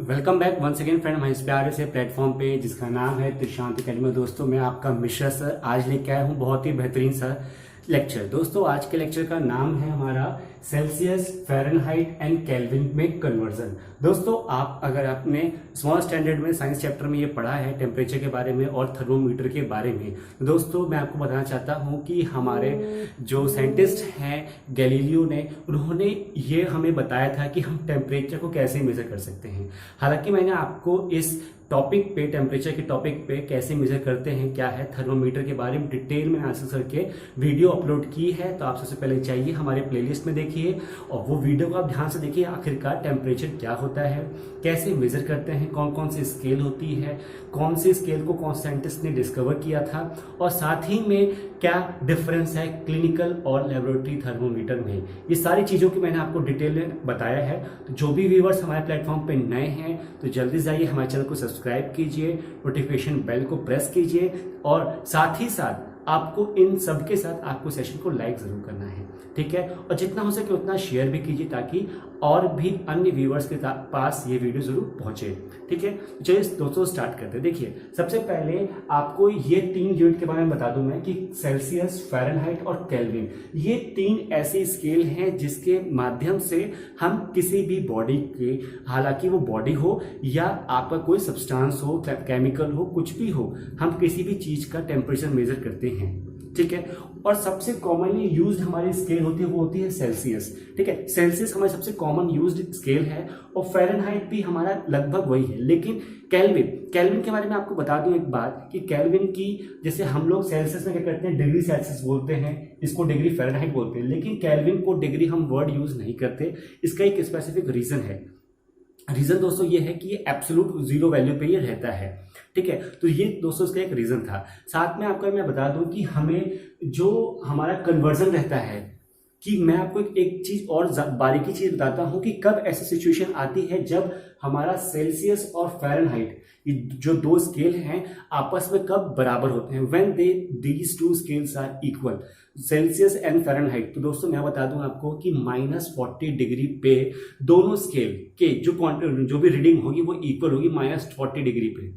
Welcome back once again friend हमारे इस प्यारे से प्लेटफॉर्म पे जिसका नाम है त्रिशांत अकेडमी। दोस्तों मैं आपका मिश्रा सर आज लेके आया हूँ बहुत ही बेहतरीन सा लेक्चर। दोस्तों आज के लेक्चर का नाम है हमारा सेल्सियस, फ़ारेनहाइट एंड केल्विन में कन्वर्जन। दोस्तों आप अगर आपने स्मॉल स्टैंडर्ड में साइंस चैप्टर में ये पढ़ा है टेम्परेचर के बारे में और थर्मोमीटर के बारे में, तो दोस्तों मैं आपको बताना चाहता हूँ कि हमारे जो साइंटिस्ट हैं गैलीलियो ने, उन्होंने ये हमें बताया था कि हम टेम्परेचर को कैसे मेजर कर सकते हैं। हालांकि मैंने आपको इस टॉपिक पे, टेम्परेचर के टॉपिक पे कैसे मेजर करते हैं, क्या है थर्मोमीटर के बारे में डिटेल में आंसर करके वीडियो अपलोड की है। तो आप सबसे पहले चाहिए हमारे प्लेलिस्ट में देखिए और वो वीडियो को आप ध्यान से देखिए। आखिरकार टेम्परेचर क्या होता है, कैसे मेजर करते हैं, कौन कौन सी स्केल होती है, कौन सी स्केल को कौन साइंटिस्ट ने डिस्कवर किया था, और साथ ही में क्या डिफरेंस है क्लिनिकल और लेबोरेटरी थर्मोमीटर में। ये सारी चीज़ों की मैंने आपको डिटेल में बताया है। तो जो भी व्यूअर्स हमारे प्लेटफॉर्म पे नए हैं तो जल्दी जाइए हमारे चैनल को सब्सक्राइब कीजिए, नोटिफिकेशन बेल को प्रेस कीजिए और साथ ही साथ आपको इन सब के साथ आपको सेशन को लाइक जरूर करना है, ठीक है। और जितना हो सके उतना शेयर भी कीजिए ताकि और भी अन्य व्यूअर्स के पास ये वीडियो जरूर पहुंचे, ठीक है। चलिए दोस्तों स्टार्ट करते हैं। देखिए सबसे पहले आपको ये 3 यूनिट के बारे में बता दूं मैं कि सेल्सियस, फ़ारेनहाइट और केल्विन, ये 3 ऐसी स्केल हैं जिसके माध्यम से हम किसी भी बॉडी के, हालांकि वो बॉडी हो या आपका कोई सब्सटेंस हो, केमिकल हो, कुछ भी हो, हम किसी भी चीज का टेम्परेचर मेजर करते हैं, ठीक है। और सबसे कॉमनली यूज्ड हमारी स्केल होती है वो होती है सेल्सियस, ठीक है। सेल्सियस हमारी सबसे कॉमन यूज्ड स्केल है और फ़ारेनहाइट भी हमारा लगभग वही है। लेकिन केल्विन के बारे में आपको बता दूं एक बात कि केल्विन की, जैसे हम लोग सेल्सियस में क्या करते हैं, डिग्री सेल्सियस बोलते हैं, इसको डिग्री फ़ारेनहाइट बोलते हैं, लेकिन केल्विन को डिग्री हम वर्ड यूज नहीं करते। इसका एक स्पेसिफिक रीजन है। रीजन दोस्तों ये है कि ये एब्सोल्यूट जीरो वैल्यू पे ये रहता है, ठीक है। तो ये दोस्तों इसका एक रीजन था। साथ में आपको मैं बता दूं कि हमें जो हमारा कन्वर्जन रहता है, कि मैं आपको एक चीज और बारीकी चीज बताता हूं कि कब ऐसी सिचुएशन आती है जब हमारा सेल्सियस और फ़ारेनहाइट, ये जो 2 स्केल हैं आपस में कब बराबर होते हैं, when these 2 scales are equal, Celsius and Fahrenheit. तो दोस्तों मैं बता दूं आपको कि -40 डिग्री पे दोनों स्केल के जो भी रीडिंग होगी वो इक्वल होगी -40 डिग्री पे,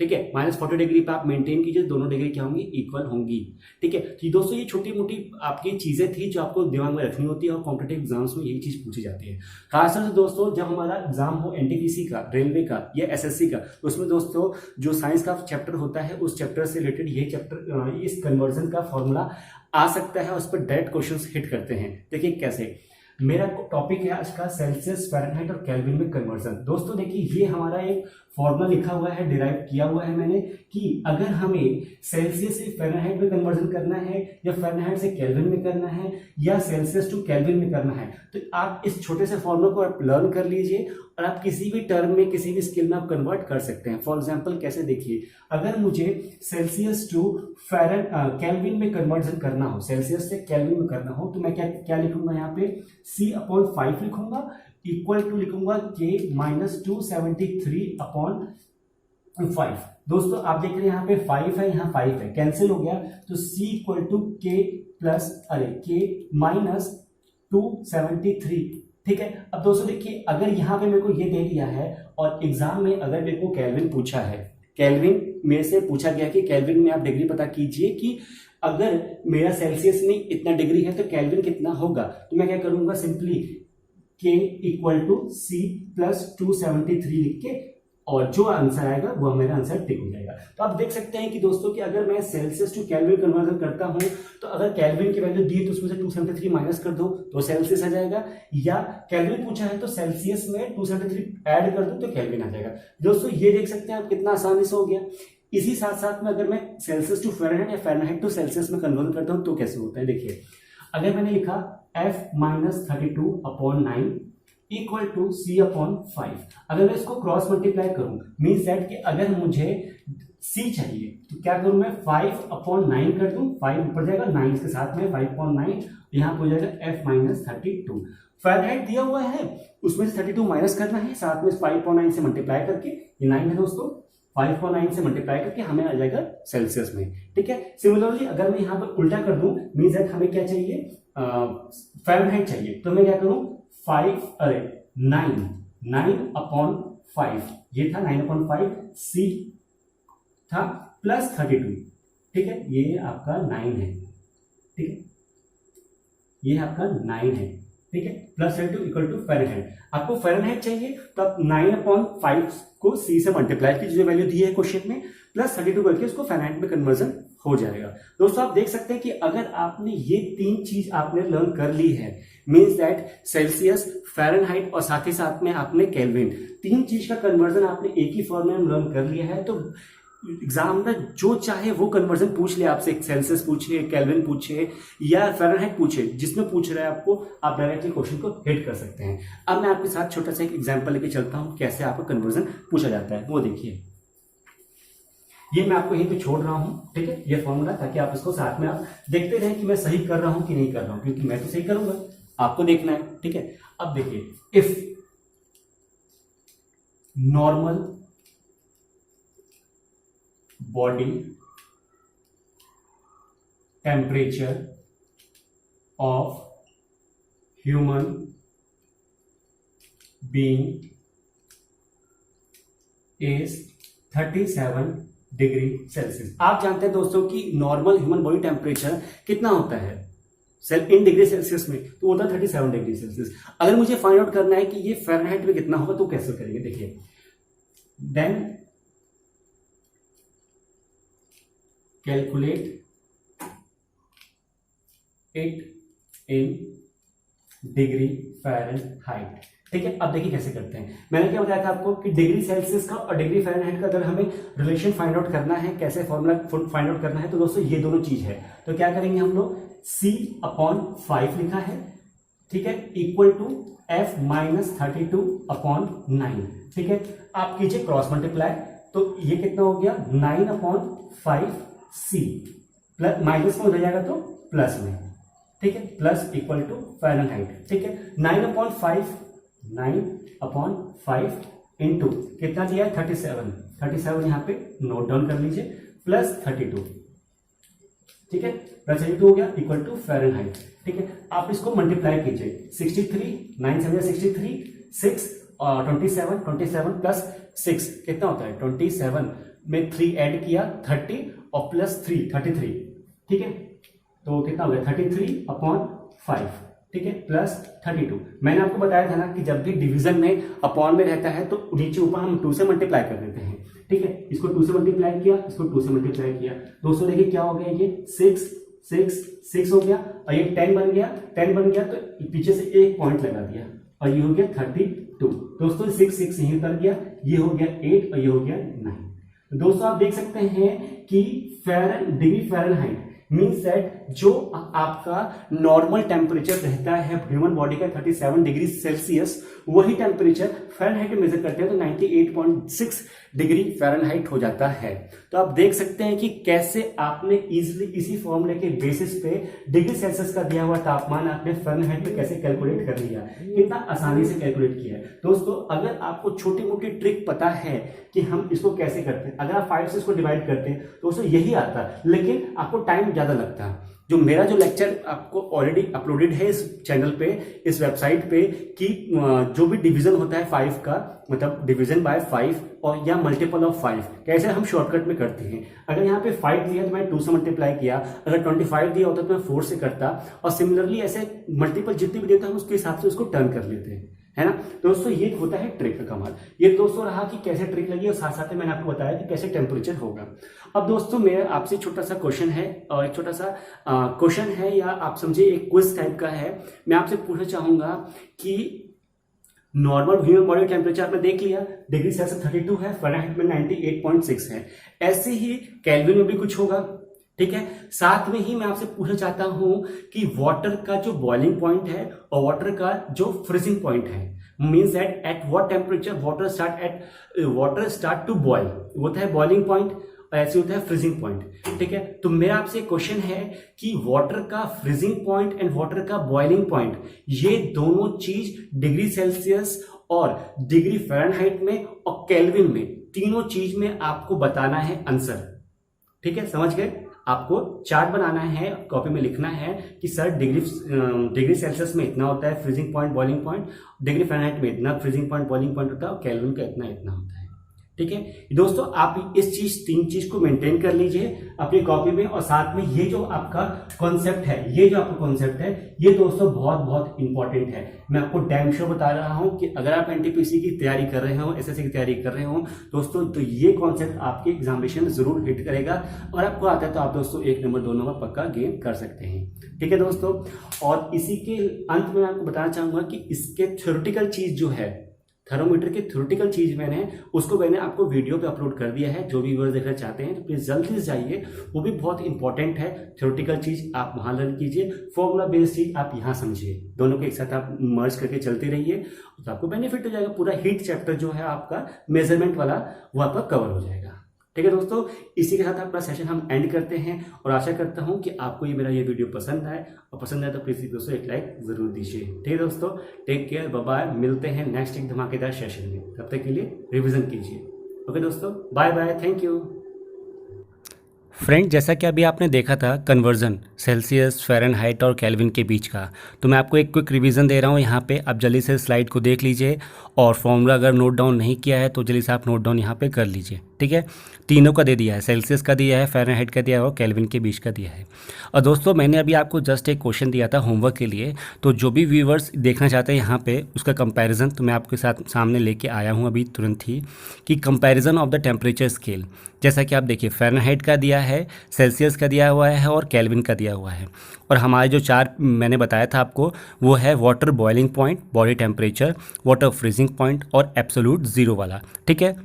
ठीक है। -40 डिग्री पे आप मेंटेन कीजिए, दोनों डिग्री क्या होंगी, इक्वल होंगी, ठीक है। तो दोस्तों ये छोटी मोटी आपकी चीजें थी जो आपको दिमाग में रखनी होती है और कॉम्पिटिटिव एग्जाम्स में यही चीज पूछी जाती है। खासतौर से दोस्तों जब हमारा एग्जाम हो एनटीपीसी का, रेलवे का या एसएससी का, तो उसमें दोस्तों जो साइंस का चैप्टर होता है उस चैप्टर से रिलेटेड ये चैप्टर, इस कन्वर्जन का फॉर्मूला आ सकता है, उस पर डायरेक्ट क्वेश्चन हिट करते हैं। देखिए कैसे, मेरा टॉपिक है आज का सेल्सियस, फ़ारेनहाइट और केल्विन में कन्वर्जन। दोस्तों देखिए ये हमारा एक फॉर्मूला लिखा हुआ है, डिराइव किया हुआ है मैंने, कि अगर हमें सेल्सियस से फ़ारेनहाइट में कन्वर्जन करना है या फ़ारेनहाइट से केल्विन में करना है या सेल्सियस टू केल्विन में करना है, तो आप इस छोटे से फॉर्मूला को आप लर्न कर लीजिए और आप किसी भी टर्म में, किसी भी स्केल में आप कन्वर्ट कर सकते हैं। फॉर एग्जाम्पल कैसे, देखिए अगर मुझे सेल्सियस टू केल्विन में कन्वर्जन करना हो, सेल्सियस से केल्विन में करना हो, तो मैं क्या लिखूंगा यहाँ पे, C/5 लिखूंगा, इक्वल टू लिखूंगा K -273/5। दोस्तों आप देख रहे हैं यहाँ पे 5 है, यहाँ 5 है, कैंसिल हो गया, तो C = K -273, ठीक है। अब दोस्तों देखिए अगर यहाँ पे मेरे को ये दे दिया है और एग्जाम में अगर मेरे को केल्विन पूछा है, केल्विन में से पूछा गया कि केल्विन में आप डिग्री पता कीजिए कि अगर मेरा सेल्सियस में इतना डिग्री है तो केल्विन कितना होगा, तो मैं क्या करूंगा, सिंपली K = C + 273 लिख के और जो आंसर आएगा वो मेरा आंसर टिक हो जाएगा। तो आप देख सकते हैं कि दोस्तों कि अगर मैं सेल्सियस टू केल्विन कन्वर्जन करता हूं तो अगर केल्विन की वैल्यू दी तो उसमें से 273 माइनस कर दो तो सेल्सियस आ जाएगा, या केल्विन पूछा है तो सेल्सियस में 273 ऐड कर दो तो केल्विन आ जाएगा। दोस्तों ये देख सकते हैं आप कितना आसानी से हो गया। इसी साथ साथ में अगर मैं सेल्सियस टू फ़ारेनहाइट या फ़ारेनहाइट टू सेल्सियस में कन्वर्ट करता हूं तो कैसे होता है, देखिए अगर मैंने लिखा F-32/9 इक्वल टू C/5, अगर मैं इसको क्रॉस मल्टीप्लाई करूं, मीन्स दैट कि अगर मुझे C चाहिए तो क्या करूं मैं, 5/9 कर दूं, 5 ऊपर जाएगा, 9 इसके साथ में 5/9, यहाँ हो जाएगा F-32। फ़ारेनहाइट दिया हुआ है उसमें से 32 माइनस करना है, साथ में 5/9 से मल्टीप्लाई करके, ये 9 है दोस्तों, 5/9 से मल्टीप्लाई करके हमें आ जाएगा सेल्सियस में, ठीक है। सिमिलरली अगर मैं यहाँ पर उल्टा कर दूं, मीन्स दैट हमें क्या चाहिए, फ़ारेनहाइट चाहिए, तो मैं क्या करूं, 9/5 9.5, ये था 9.5, C था प्लस 32, ठीक है, ये आपका 9 है, ठीक है, ये आपका 9 है, ठीक है, प्लस 32 इक्वल टू फ़ारेनहाइट। आपको फ़ारेनहाइट चाहिए तो आप 9/5 को C से मल्टीप्लाई कीजिए, जो वैल्यू दी है क्वेश्चन में, प्लस 32 करके उसको फ़ारेनहाइट में कन्वर्जन हो जाएगा। दोस्तों आप देख सकते हैं कि अगर आपने ये 3 चीज आपने लर्न कर ली है, मीन्स दैट सेल्सियस, फ़ारेनहाइट और साथ ही साथ में आपने केल्विन, 3 चीज का कन्वर्जन आपने एक ही फॉर्मूला में लर्न कर लिया है, तो एग्जाम में जो चाहे वो कन्वर्जन पूछ ले आपसे, सेल्सियस पूछे, केल्विन पूछे या फ़ारेनहाइट पूछे, जिसमें पूछ रहा है आपको, आप डायरेक्टली क्वेश्चन को हिट कर सकते हैं। अब मैं आपके साथ छोटा सा एक एग्जाम्पल लेके चलता हूं कैसे आपका कन्वर्जन पूछा जाता है, वो देखिए। ये मैं आपको यहीं पे छोड़ रहा हूं, ठीक है, ये फॉर्मूला, ताकि आप इसको साथ में आप देखते रहें कि मैं सही कर रहा हूं कि नहीं कर रहा हूं, क्योंकि मैं तो सही करूंगा, आपको देखना है, ठीक है। अब देखिए, if normal body temperature of human being is 37 degree Celsius. आप जानते हैं दोस्तों कि नॉर्मल ह्यूमन बॉडी टेम्परेचर कितना होता है इन डिग्री सेल्सियस में, तो होता है 37 डिग्री सेल्सियस। अगर मुझे फाइंड आउट करना है कि ये फ़ारेनहाइट में कितना होगा, तो कैसे करेंगे, देखिए, then calculate it in degree Fahrenheit, ठीक है। अब देखिए कैसे करते हैं, मैंने क्या बताया था आपको कि डिग्री सेल्सियस का और डिग्री फ़ारेनहाइट का अगर हमें रिलेशन फाइंड आउट करना है, कैसे फॉर्मूला फाइंड आउट करना है, तो दोस्तों ये दोनों चीज है। तो क्या करेंगे हम लोग, C/5 लिखा है, ठीक है, इक्वल टू F - 32/9, ठीक है। आप कीजिए क्रॉस मल्टीप्लाई, तो ये कितना हो गया, 9/5C, प्लस माइनस में हो जाएगा तो प्लस में, ठीक है, प्लस इक्वल टू फ़ारेनहाइट, ठीक है। 9/5 इंटू कितना दिया है, 37 यहां पे नोट डाउन कर लीजिए, प्लस 32, ठीक है, प्लस 32 हो गया इक्वल टू फ़ारेनहाइट, ठीक है। आप इसको मल्टीप्लाई कीजिए, 63, 9 7 63, 6 और 27 प्लस 6 कितना होता है, 27 में 3 ऐड किया 30 और प्लस 3 33, ठीक है, तो कितना हो गया 33/5, ठीक है, प्लस 32। मैंने आपको बताया था ना कि जब भी डिवीजन में अपॉन में रहता है तो नीचे ऊपर हम 2 से मल्टीप्लाई कर देते हैं, ठीक है। इसको 2 से मल्टीप्लाई किया, इसको 2 से मल्टीप्लाई किया, दोस्तों देखिए क्या हो गया, ये 6 हो गया, और ये 10 बन गया, 10 बन गया तो पीछे से एक पॉइंट लगा दिया, और ये हो गया 32। दोस्तों 6 यहीं उतर गया, ये हो गया 8 और ये हो गया 9। तो दोस्तों आप देख सकते हैं कि डिग्री फ़ारेनहाइट मीन्स दैट जो आपका नॉर्मल टेम्परेचर रहता है ह्यूमन बॉडी का 37 डिग्री सेल्सियस, वही टेम्परेचर फ़ारेनहाइट में मेजर करते हैं तो 98.6 डिग्री फ़ारेनहाइट हो जाता है। तो आप देख सकते हैं कि कैसे आपने इजीली इसी फॉर्मूले के बेसिस पे डिग्री सेल्सियस का दिया हुआ तापमान आपने फ़ारेनहाइट में कैसे कैलकुलेट कर लिया, कितना आसानी से कैलकुलेट किया है। दोस्तों अगर आपको छोटी मोटी ट्रिक पता है कि हम इसको कैसे करते हैं, अगर आप 5 से इसको डिवाइड करते हैं तो दोस्तों यही आता है, लेकिन आपको टाइम ज्यादा लगता है। मेरा जो लेक्चर आपको ऑलरेडी अपलोडेड है इस चैनल पे, इस वेबसाइट पे, कि जो भी डिवीजन होता है 5 का, मतलब डिवीजन बाय 5 और या मल्टीपल ऑफ 5 कैसे हम शॉर्टकट में करते हैं। अगर यहाँ पे 5 दिया तो मैं 2 से मल्टीप्लाई किया, अगर 25 दिया होता तो मैं 4 से करता, और सिमिलरली ऐसे मल्टीपल जितने भी देते हैं हम उसके हिसाब से उसको टर्न कर लेते हैं, है ना। दोस्तों ये होता है ट्रिक का कमाल। ये दोस्तों रहा कि कैसे ट्रिक लगी, और साथ साथ मैंने आपको बताया कि कैसे टेम्परेचर होगा। अब दोस्तों मेरा आपसे छोटा सा क्वेश्चन है, और एक छोटा सा क्वेश्चन है, या आप समझिए एक क्विज टाइप का है। मैं आपसे पूछना चाहूंगा कि नॉर्मल ह्यूमन बॉडी टेम्परेचर आपने देख लिया, डिग्री सेल्सियस 32 है, फ़ारेनहाइट में 98.6 है, ऐसे ही केल्विन में भी कुछ होगा, ठीक है। साथ में ही मैं आपसे पूछना चाहता हूं कि वाटर का जो बॉइलिंग पॉइंट है और वाटर का जो फ्रीजिंग पॉइंट है, means that at what temperature water start to boil, होता है बॉइलिंग पॉइंट, ऐसे होता है फ्रीजिंग पॉइंट, ठीक है। तो मेरा आपसे क्वेश्चन है कि वाटर का फ्रीजिंग पॉइंट एंड वाटर का बॉइलिंग पॉइंट, ये दोनों चीज डिग्री सेल्सियस और डिग्री फ़ारेनहाइट में और केल्विन में, तीनों चीज में आपको बताना है आंसर, ठीक है, समझ गए। आपको चार्ट बनाना है, कॉपी में लिखना है कि सर डिग्री सेल्सियस में इतना होता है freezing point, boiling point, degree Fahrenheit में इतना फ्रीजिंग पॉइंट, बॉइलिंग पॉइंट होता है, और केल्विन का इतना इतना होता है। ठीक है दोस्तों, आप इस तीन चीज को मेंटेन कर लीजिए अपनी कॉपी में। और साथ में ये जो आपका कॉन्सेप्ट है, ये जो आपका कॉन्सेप्ट है, ये दोस्तों बहुत बहुत इंपॉर्टेंट है। मैं आपको डैम श्योर बता रहा हूं कि अगर आप एनटीपीसी की तैयारी कर रहे हो, एसएससी की तैयारी कर रहे हो दोस्तों, तो ये कॉन्सेप्ट आपके एग्जामिनेशन में जरूर हिट करेगा। और आपको आता है तो आप दोस्तों 1 नंबर 2 नंबर पक्का गेन कर सकते हैं। ठीक है दोस्तों, और इसी के अंत में आपको बताना चाहूंगा कि इसके थ्योरेटिकल चीज जो है, थर्मोमीटर की थ्योरेटिकल चीज उसको मैंने आपको वीडियो पे अपलोड कर दिया है। जो भी व्यूअर्स देखना चाहते हैं तो प्लीज जल्दी से जाइए, वो भी बहुत इंपॉर्टेंट है। थ्योरेटिकल चीज आप वहां लर्न कीजिए, फॉर्मूला बेस्ड चीज आप यहाँ समझिए, दोनों को एक साथ आप मर्ज करके चलते रहिए तो आपको बेनिफिट हो जाएगा। पूरा हीट चैप्टर जो है आपका मेजरमेंट वाला, वो आपका कवर हो जाएगा। ठीक है दोस्तों, इसी के साथ अपना सेशन हम एंड करते हैं और आशा करता हूं कि आपको ये मेरा ये वीडियो पसंद आए, और पसंद आए तो प्लीज दोस्तों एक लाइक जरूर दीजिए। ठीक है दोस्तों, टेक केयर, बाय बाय, मिलते हैं नेक्स्ट एक धमाकेदार सेशन में। तब तक के लिए रिवीजन कीजिए। ओके दोस्तों, bye bye, thank you. Friend, जैसा कि अभी आपने देखा था कन्वर्जन सेल्सियस, फ़ारेनहाइट और केल्विन के बीच का, तो मैं आपको एक क्विक रिवीजन दे रहा हूँ यहाँ पे। आप जल्दी से स्लाइड को देख लीजिए, और फॉर्मूला अगर नोट डाउन नहीं किया है तो जल्दी से आप नोट डाउन यहाँ पे कर लीजिए। ठीक है, तीनों का दे दिया है, सेल्सियस का दिया है, फ़ारेनहाइट का दिया है और केल्विन के बीच का दिया है। और दोस्तों, मैंने अभी आपको जस्ट एक क्वेश्चन दिया था होमवर्क के लिए, तो जो भी व्यूवर्स देखना चाहते हैं यहाँ पे उसका कंपैरिजन तो मैं आपके साथ सामने लेके आया हूँ अभी तुरंत ही, कि comparison of the temperature scale. जैसा कि आप देखिए, फ़ारेनहाइट का दिया है, सेल्सियस का दिया हुआ है और केल्विन का दिया हुआ है। और हमारे जो चार मैंने बताया था आपको, वो है water boiling point, body temperature, water freezing point और एब्सोल्यूट ज़ीरो वाला। ठीक है,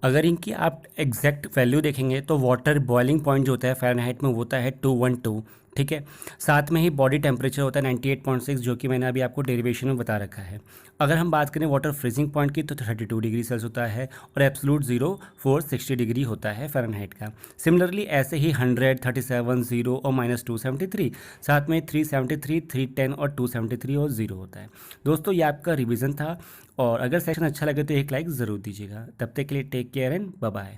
अगर इनकी आप एग्जैक्ट वैल्यू देखेंगे तो वाटर बॉइलिंग पॉइंट जो होता है फ़ारेनहाइट में, वो होता है 212। ठीक है, साथ में ही बॉडी टेम्परेचर होता है 98.6, जो कि मैंने अभी आपको डेरिवेशन में बता रखा है। अगर हम बात करें वाटर फ्रीजिंग पॉइंट की तो 32 डिग्री सेल्सियस होता है, और एब्सोल्यूट ज़ीरो 460 डिग्री होता है फ़ारेनहाइट का। सिमिलरली ऐसे ही 100, 37, 0 और -273, साथ में 373, 310 और 273 और 0 होता है। दोस्तों, ये आपका रिविज़न था, और अगर सेशन अच्छा लगे तो एक लाइक ज़रूर दीजिएगा। तब तक के लिए take care and bye bye.